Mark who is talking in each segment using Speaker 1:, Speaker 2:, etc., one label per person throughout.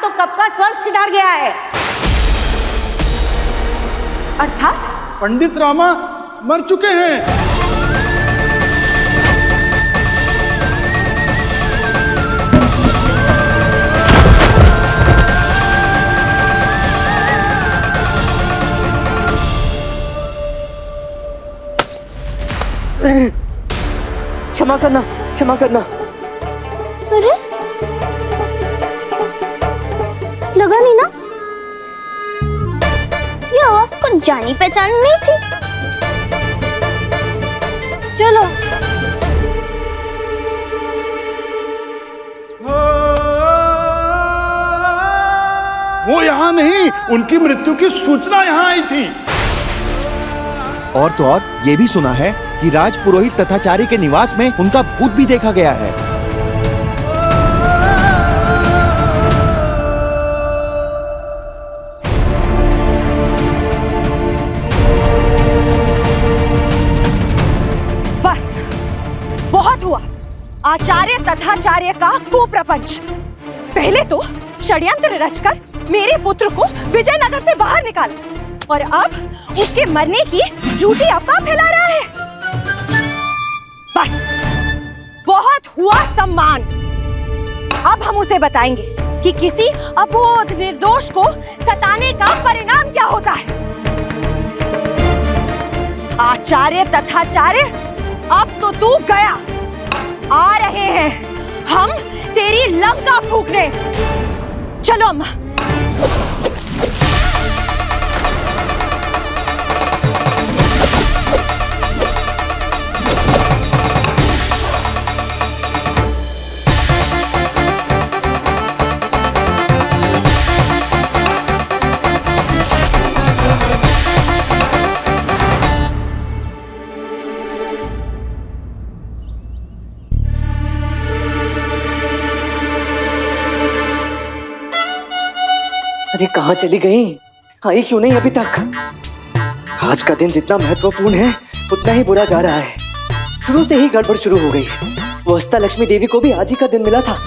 Speaker 1: तो कब का स्वर्ग सिधार गया है।
Speaker 2: अर्थात
Speaker 3: पंडित रामा मर चुके हैं।
Speaker 4: क्षमा करना, क्षमा करना।
Speaker 5: अरे लगा नहीं ना, ये आवाज को जानी पहचानी नहीं थी। चलो
Speaker 3: वो यहाँ नहीं, उनकी मृत्यु की सूचना यहाँ आई थी।
Speaker 6: और तो और ये भी सुना है कि राज पुरोहित तथाचारी के निवास में उनका भूत भी देखा गया है।
Speaker 2: बस बहुत हुआ आचार्य तथाचार्य का कुप्रपंच। पहले तो षड्यंत्र रचकर मेरे पुत्र को विजयनगर से बाहर निकाला और अब उसके मरने की झूठी अफवाह फैला रहा है। बस बहुत हुआ सम्मान। अब हम उसे बताएंगे कि किसी अबोध निर्दोष को सताने का परिणाम क्या होता है। आचार्य तथाचार्य, अब तो तू गया। आ रहे हैं हम तेरी लंका फूकने। चलो अम्मा।
Speaker 4: अरे कहाँ चली गई? आई क्यों नहीं अभी तक? आज का दिन जितना महत्वपूर्ण है उतना ही बुरा जा रहा है। शुरू से ही गड़बड़ शुरू हो गई है। वो अष्टलक्ष्मी देवी को भी आज ही का दिन मिला था।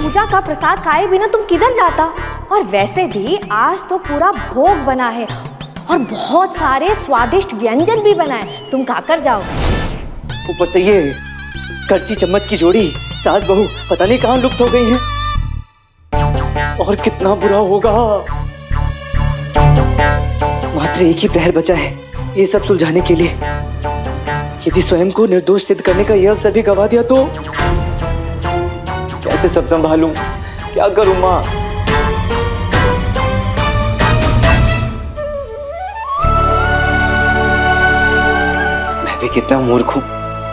Speaker 1: पूजा का प्रसाद खाए बिना तुम किधर जाता? और वैसे भी आज तो पूरा भोग बना है और बहुत सारे स्वादिष्ट व्यंजन भी बनाए, तुम खाकर जाओ।
Speaker 4: ऊपर से ये कड़ची चम्मच की जोड़ी सास बहू पता नहीं कहाँ लुप्त हो गई है। और कितना बुरा होगा। मात्र एक ही प्रहर बचा है ये सब सुलझाने के लिए। यदि स्वयं को निर्दोष सिद्ध करने का यह अवसर भी गवा दिया तो कैसे सब संभालूं, क्या करूं मां? मैं भी कितना मूर्ख हूं,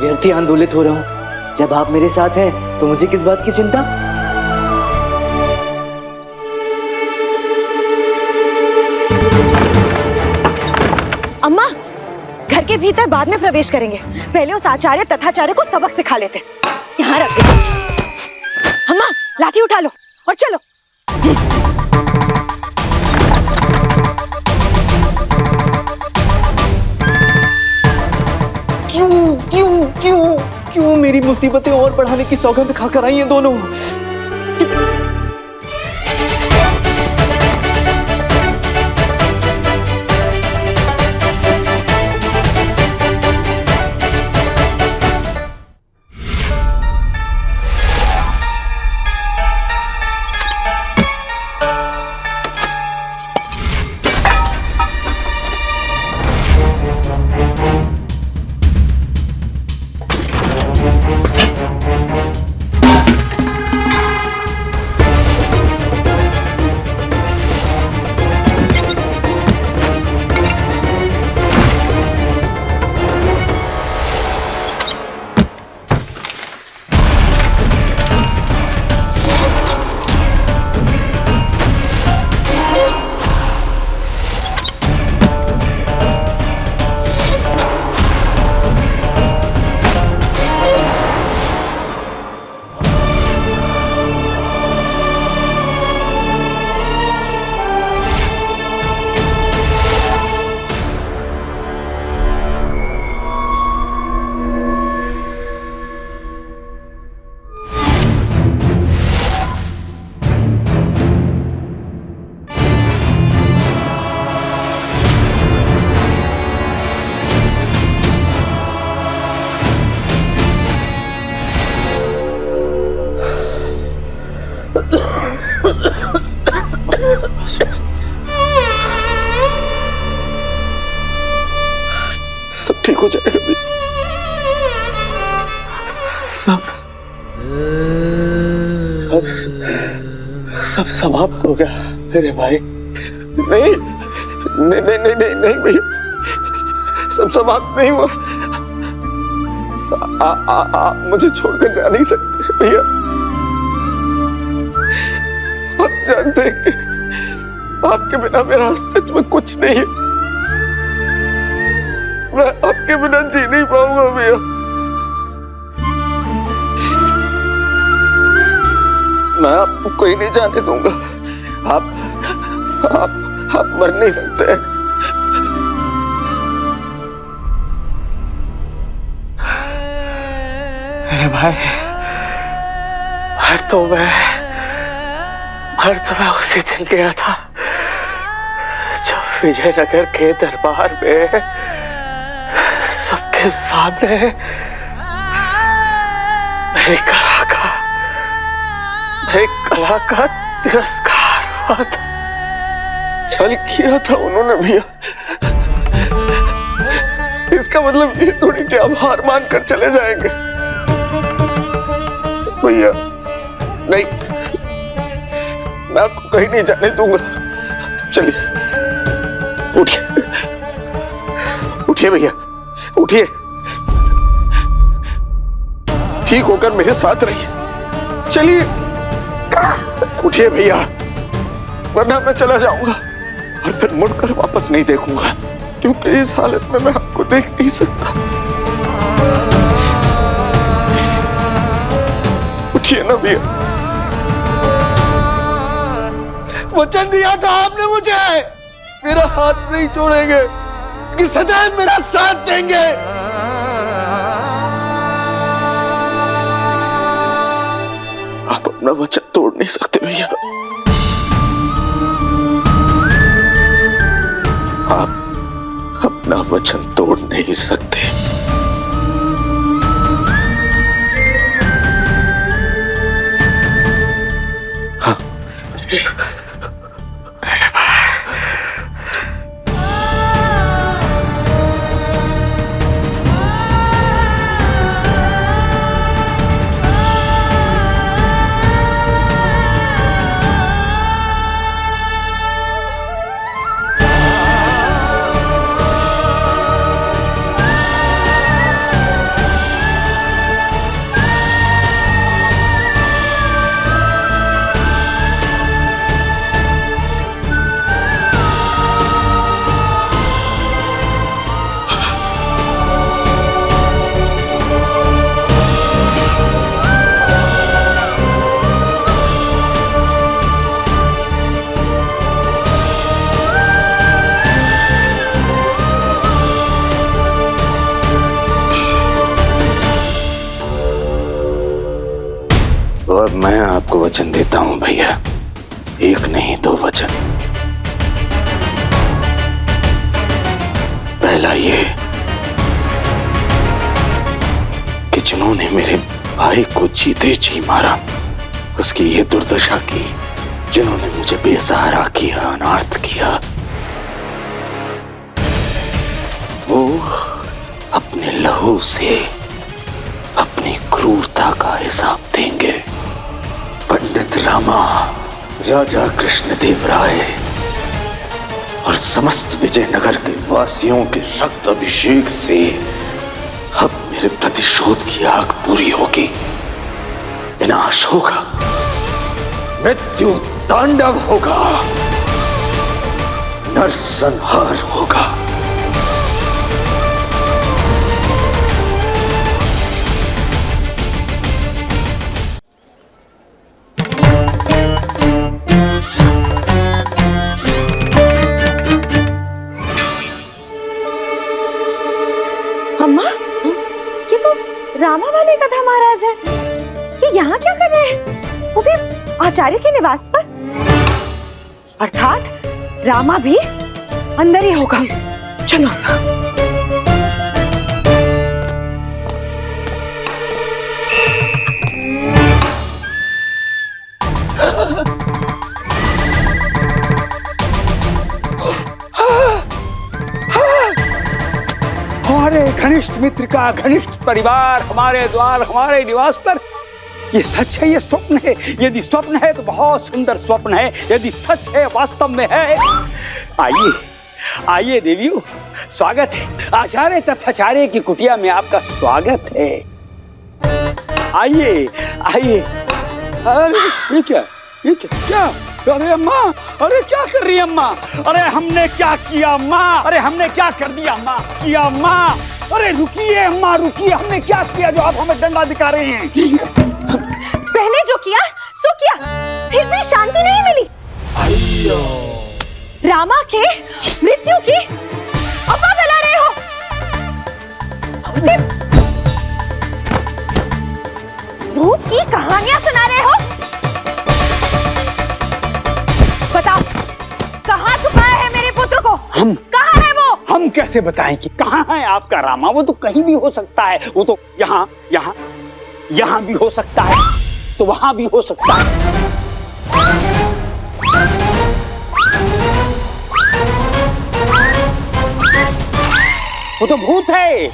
Speaker 4: व्यर्थ ही आंदोलित हो रहा हूं। जब आप मेरे साथ हैं तो मुझे किस बात की चिंता?
Speaker 2: अम्मा, घर के भीतर बाद में प्रवेश करेंगे, पहले उस आचार्य तथाचार्य को सबक सिखा लेते। यहाँ रख दे। अम्मा, लाठी उठा लो और चलो।
Speaker 4: क्यों क्यों क्यों क्यों मेरी मुसीबतें और बढ़ाने की सौगंध खाकर आई हैं दोनों?
Speaker 7: ठीक हो जाएगा भी। सब समाप्त हो गया मेरे भाई। नहीं नहीं नहीं नहीं नहीं, नहीं भैया, सब समाप्त नहीं हुआ। आप मुझे छोड़कर जा नहीं सकते भैया। आप जानते हैं कि आपके बिना मेरा अस्तित्व में कुछ नहीं है। मैं आपके बिना जी नहीं पाऊंगा भैया। मैं आपको कोई नहीं जाने दूंगा। आप मर नहीं सकते। अरे भाई, मर तो मैं उसी दिन गया था जब विजयनगर के दरबार में सबके सामने मेरी कला का तिरस्कार हुआ था। छल किया था उन्होंने भैया। इसका मतलब ये थोड़ी कि आप हार मान कर चले जाएंगे भैया। नहीं, मैं आपको कहीं नहीं जाने दूंगा। चलिए, उठिए उठिए भैया, उठिए। ठीक होकर मेरे साथ रहिए। चलिए, उठिए भैया, वरना मैं चला जाऊंगा और फिर मुड़कर वापस नहीं देखूंगा, क्योंकि इस हालत में मैं आपको देख नहीं सकता। उठिए ना भैया। वचन दिया था आपने मुझे, मेरा हाथ नहीं छोड़ेंगे, कि सदैव मेरा साथ देंगे। आप अपना वचन तोड़ नहीं सकते भैया। आप अपना वचन तोड़ नहीं सकते। हाँ, अब मैं आपको वचन देता हूं भैया, एक नहीं दो वचन। पहला ये कि जिन्होंने मेरे भाई को जीते जी मारा, उसकी ये दुर्दशा की, जिन्होंने मुझे बेसहारा किया, अनाथ किया, वो अपने लहू से अपनी क्रूरता का हिसाब देंगे। पंडित रामा, राजा कृष्णदेव राय और समस्त विजयनगर के वासियों के रक्त अभिषेक से अब मेरे प्रतिशोध की आग पूरी होगी। विनाश होगा, मृत्यु तांडव होगा, नरसंहार होगा।
Speaker 2: अम्मा, ये तो रामा वाले कथा महाराज है। ये यहाँ क्या कर रहे हैं? वो भी आचार्य के निवास पर। अर्थात रामा भी अंदर ही होगा। चलो।
Speaker 7: और
Speaker 8: हमारे घनिष्ठ मित्र का घनिष्ठ परिवार हमारे द्वार हमारे निवास पर, ये सच है, ये स्वप्न है? यदि स्वप्न है तो बहुत सुंदर स्वप्न है, यदि सच है वास्तव में है। आइए आइए देवियों, स्वागत है। आचार्य तथाचार्य की कुटिया में आपका स्वागत है। आइए आइए। अरे ये क्या, ये क्या? अरे अम्मा, अरे क्या कर रही है अम्मा? अरे हमने क्या किया अम्मा? अरे हमने क्या कर दिया अम्मा? किया अम्मा? अरे रुकिए अम्मा, रुकिए, हमने क्या किया जो आप हमें डंडा दिखा रहे हैं?
Speaker 2: पहले जो किया सो किया, फिर भी शांति नहीं मिली। रामा के मृत्यु की अफवाह फैला रहे हो। उसे भूत की कहानियां सुना रहे हो। बताओ, कहाँ छुपाया है मेरे पुत्र को?
Speaker 8: हम
Speaker 2: कहाँ है वो?
Speaker 8: हम कैसे बताएं कि कहाँ है आपका रामा? वो तो कहीं भी हो सकता है, वो तो यहाँ यहाँ यहाँ भी हो सकता है, तो वहां भी हो सकता है। वो तो भूत है,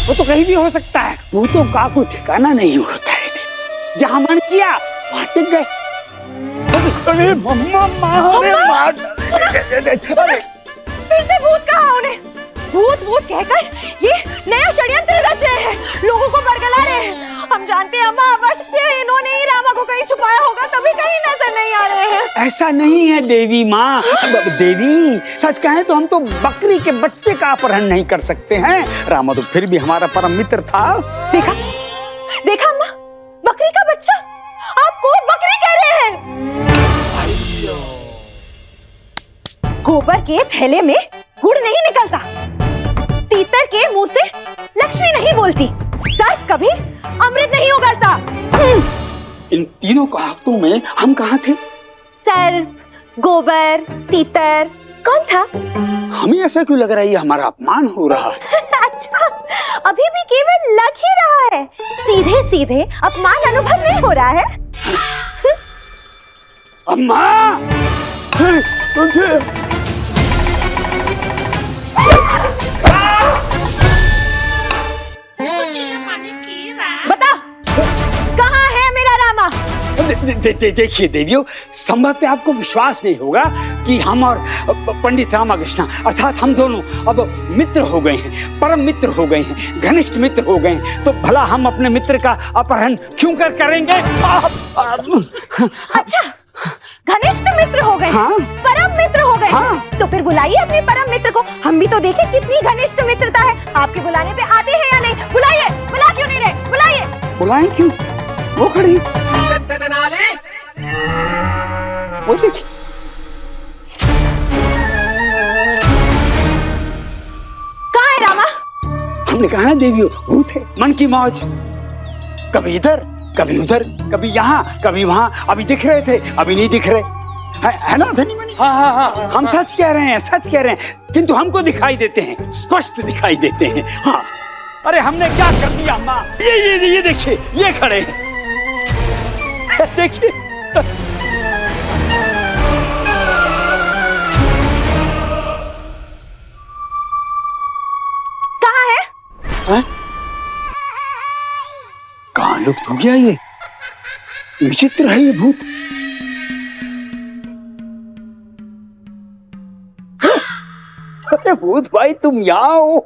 Speaker 8: वो तो कहीं भी हो सकता है। भूतों का कोई ठिकाना नहीं होता है। जहां मन किया वहां टिक गए। अरे मम्मा, अरे मार, अरे
Speaker 2: फिर से भूत कहा उन्हें? भूत भूत कहकर ये नया षड्यंत्र रच रहे हैं, लोगों को बरगला रहे हैं। हम जानते हैं अम्मा, अवश्य इन्होंने ही रामा को कहीं छुपाया होगा, तभी कहीं नजर नहीं आ रहे हैं।
Speaker 8: ऐसा नहीं है देवी माँ। देवी, सच कहें तो हम तो बकरी के बच्चे का अपहरण नहीं कर सकते हैं। रामा तो फिर भी हमारा परम मित्र था।
Speaker 2: देखा देखा अम्मा, बकरी का बच्चा, आपको बकरी कह रहे हैं। गोबर के थैले में गुड़ नहीं निकलता, तीतर के मुंह से लक्ष्मी नहीं बोलती, सर्प कभी अमृत नहीं उगलता।
Speaker 8: इन तीनों कहावतों में हम कहाँ थे?
Speaker 2: सर्प, गोबर, तीतर, कौन था?
Speaker 8: हमें ऐसा क्यों लग रहा है ये हमारा अपमान हो रहा है?
Speaker 2: अच्छा, अभी भी केवल लग ही रहा है, सीधे सीधे अपमान अनुभव नहीं हो रहा है।
Speaker 8: अम्मा, तुझे
Speaker 2: बता, कहाँ है मेरा रामा?
Speaker 8: देखिए देवियों, संभव पे आपको विश्वास नहीं होगा कि हम और पंडित रामाकृष्ण अर्थात हम दोनों अब मित्र हो गए हैं, परम मित्र हो गए हैं, घनिष्ठ मित्र हो गए हैं। तो भला हम अपने मित्र का अपहरण क्यों करेंगे?
Speaker 2: अच्छा, घनिष्ठ मित्र हो गए,
Speaker 8: हाँ?
Speaker 2: परम मित्र हो गए,
Speaker 8: हाँ?
Speaker 2: तो फिर बुलाइए अपने परम मित्र को, हम भी तो देखें कितनी घनिष्ठ मित्रता है। आपके बुलाने पे आते हैं या नहीं? बुलाइए, बुला क्यों नहीं रहे? बुलाइए।
Speaker 8: बुलाएं क्यों? वो खड़ी, वो देखिए।
Speaker 2: कहाँ है रामा?
Speaker 8: हमने कहा ना देवियों, भूत है, मन की मौज, कभी इधर कभी उधर, कभी यहाँ कभी वहाँ। अभी दिख रहे थे, अभी नहीं दिख रहे, है ना धनी मनी? हाँ हाँ हाँ, हम सच कह रहे हैं, सच कह रहे हैं, किंतु हमको दिखाई देते हैं, स्पष्ट दिखाई देते हैं। हाँ, अरे हमने क्या कर दिया अम्मा? ये देखिए, ये खड़े हैं, देखिए।
Speaker 2: कहाँ है?
Speaker 8: हाँ? कहाँ लुप्त हो गया ये? विचित्र है ये भूत। अरे भूत भाई, तुम यहाँ हो?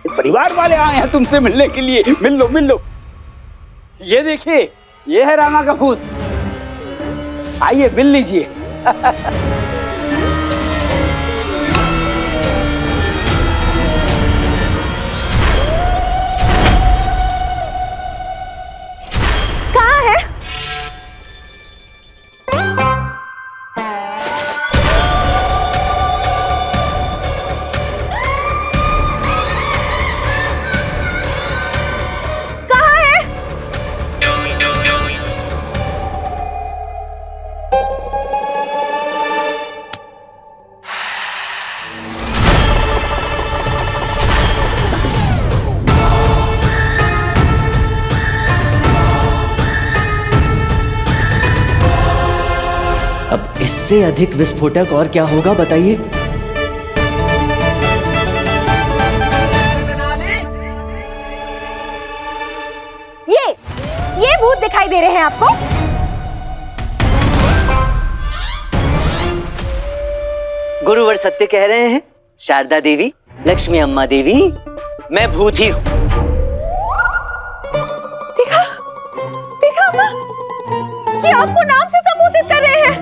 Speaker 8: परिवार वाले आए हैं तुमसे मिलने के लिए, मिल लो मिल लो। ये देखिए, ये है रामा का भूत, आइए मिल लीजिए।
Speaker 2: कहाँ है?
Speaker 4: अब इससे अधिक विस्फोटक और क्या होगा बताइए?
Speaker 2: दे रहे हैं आपको?
Speaker 4: गुरुवर सत्य कह रहे हैं शारदा देवी, लक्ष्मी अम्मा देवी, मैं भूत ही हूँ।
Speaker 2: देखा देखा अम्मा, ये आपको नाम से संबोधित कर रहे हैं।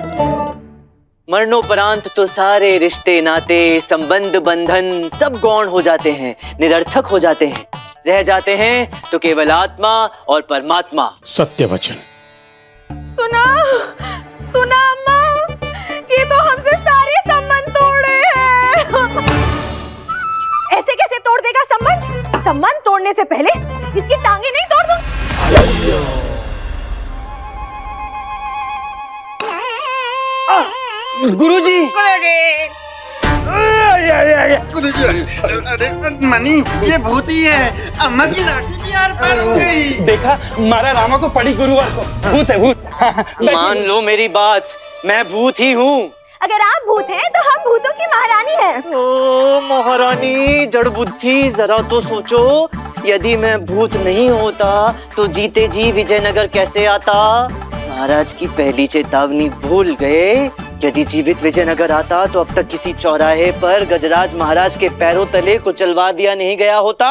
Speaker 4: मरणोपरांत तो सारे रिश्ते नाते संबंध बंधन सब गौण हो जाते हैं, निरर्थक हो जाते हैं, रह जाते हैं तो केवल आत्मा और परमात्मा।
Speaker 7: सत्य वचन।
Speaker 2: सुना सुना अम्मा, ये तो हमसे सारे संबंध तोड़ रहे हैं। ऐसे कैसे तोड़ देगा संबंध? संबंध तोड़ने से पहले इसकी टांगे नहीं तोड़ दूं?
Speaker 8: गुरुजी,
Speaker 9: अरे मनी, ये भूत ही है। अम्मा की लाठी भी यार पार हो गई।
Speaker 8: देखा, मारा रामा को पड़ी गुरुवार को। भूत है भूत।
Speaker 4: मान लो मेरी बात, मैं भूत ही हूँ।
Speaker 2: अगर आप भूत हैं तो हम भूतों की महारानी हैं।
Speaker 4: ओ महारानी जड़ बुद्धि, जरा तो सोचो, यदि मैं भूत नहीं होता तो जीते जी विजयनगर कैसे आता? महाराज की पहली चेतावनी भूल गए। यदि जीवित विजयनगर आता तो अब तक किसी चौराहे पर गजराज महाराज के पैरों तले कुचलवा दिया नहीं गया होता।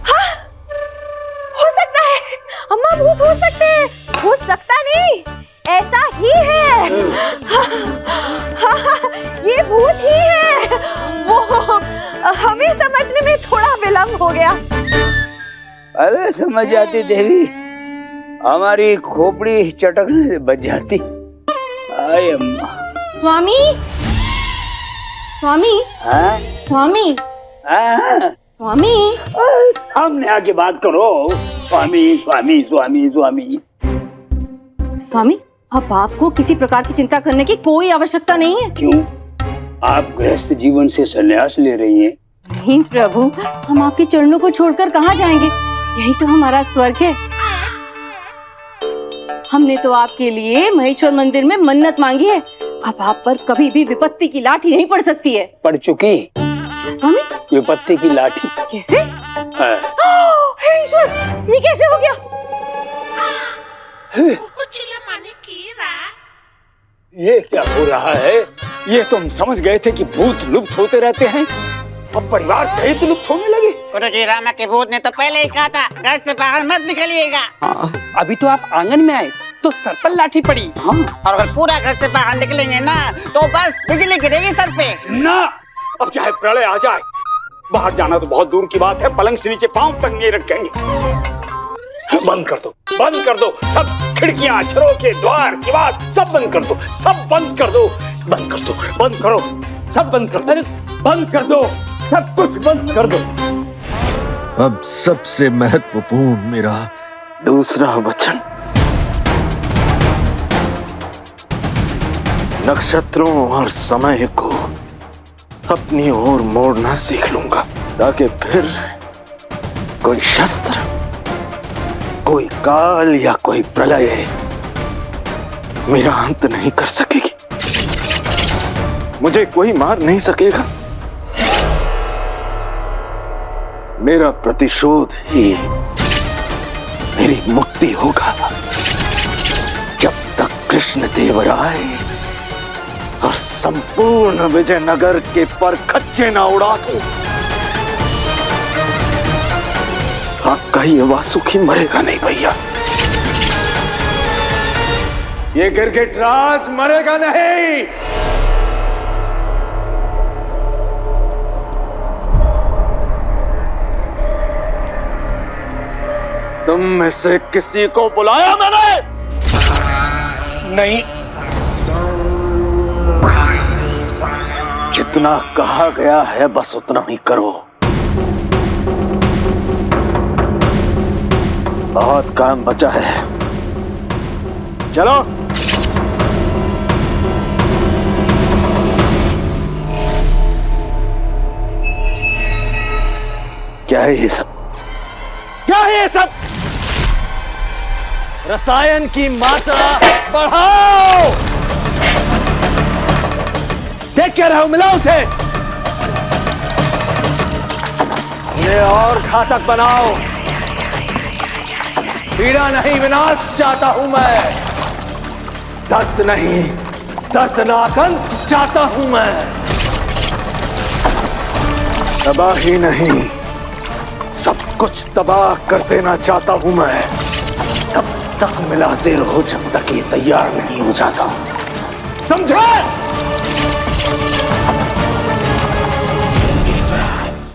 Speaker 2: हाँ, हो सकता है अम्मा भूत हो सकते हैं। हो सकता नहीं, ऐसा ही है। हाँ, ये भूत ही है। वो हमें समझने में थोड़ा विलंब हो गया।
Speaker 8: अरे समझ जाती देवी, हमारी खोपड़ी चटकने से बच जाती। आय अम्मा।
Speaker 5: स्वामी, स्वामी,
Speaker 8: हाँ?
Speaker 5: स्वामी,
Speaker 8: हाँ?
Speaker 5: स्वामी।
Speaker 8: सामने आके बात करो। स्वामी स्वामी स्वामी स्वामी।
Speaker 5: स्वामी, अब आपको किसी प्रकार की चिंता करने की कोई आवश्यकता नहीं है।
Speaker 8: क्यों? आप गृहस्थ जीवन से संन्यास ले रही हैं?
Speaker 5: नहीं प्रभु, हम आपके चरणों को छोड़कर कहाँ जाएंगे? यही तो हमारा स्वर्ग है। हमने तो आपके लिए महेश्वर मंदिर में मन्नत मांगी है। अब आप पर कभी भी विपत्ति की लाठी नहीं पड़ सकती है।
Speaker 8: पड़ चुकी
Speaker 5: स्वामी,
Speaker 8: विपत्ति की लाठी।
Speaker 5: कैसे?
Speaker 8: हाँ।
Speaker 5: हे ईश्वर, ये कैसे हो गया?
Speaker 8: ये क्या हो रहा है? ये तुम समझ गए थे कि भूत लुप्त होते रहते हैं, अब परिवार सहित लुप्त होने लगे।
Speaker 9: गुरुजी, रामा के भूत ने तो पहले ही कहा था घर से बाहर मत निकलिएगा।
Speaker 10: अभी तो आप आंगन में आए तो सर पर लाठी पड़ी।
Speaker 8: हाँ।
Speaker 9: और अगर पूरा घर से बाहर निकलेंगे ना तो बस बिजली गिरेगी सर पे।
Speaker 8: ना, अब चाहे प्रलय आ जाए, बाहर जाना तो बहुत दूर की बात है, पलंग से नीचे पांव तक नहीं रखेंगे। बंद कर दो, बंद कर दो सब खिड़कियां, झरोखे, द्वार, किवाड़ सब बंद कर दो, सब बंद कर दो, बंद कर दो, बंद करो, सब बंद कर दो, बंद कर दो, सब कुछ बंद कर दो।
Speaker 7: अब सबसे महत्वपूर्ण मेरा दूसरा वचन। नक्षत्रों और समय को अपनी ओर मोड़ना सीख लूंगा, ताकि फिर कोई शस्त्र, कोई काल या कोई प्रलय मेरा अंत नहीं कर सकेगी। मुझे कोई मार नहीं सकेगा। मेरा प्रतिशोध ही मेरी मुक्ति होगा। जब तक कृष्ण देवराय और संपूर्ण विजयनगर के पर खच्चे ना उड़ा दूं, आपका ये वासुकी मरेगा नहीं भैया। ये गिरगिट राज मरेगा नहीं। तुम में से किसी को बुलाया मैंने? नहीं। जितना कहा गया है बस उतना ही करो। बहुत काम बचा है, चलो। क्या है ये सब? क्या है ये सब? रसायन की मात्रा बढ़ाओ। देख क्या रहे हो? मिलाओ उसे, उन्हें और घातक बनाओ। पीड़ा नहीं, विनाश चाहता हूं मैं। दर्द नहीं, दर्दनाक अंत चाहता हूं मैं। तबाही नहीं, सब कुछ तबाह कर देना चाहता हूं मैं। तब तक मिलाते रहो जब तक ये तैयार नहीं हो जाता, समझे?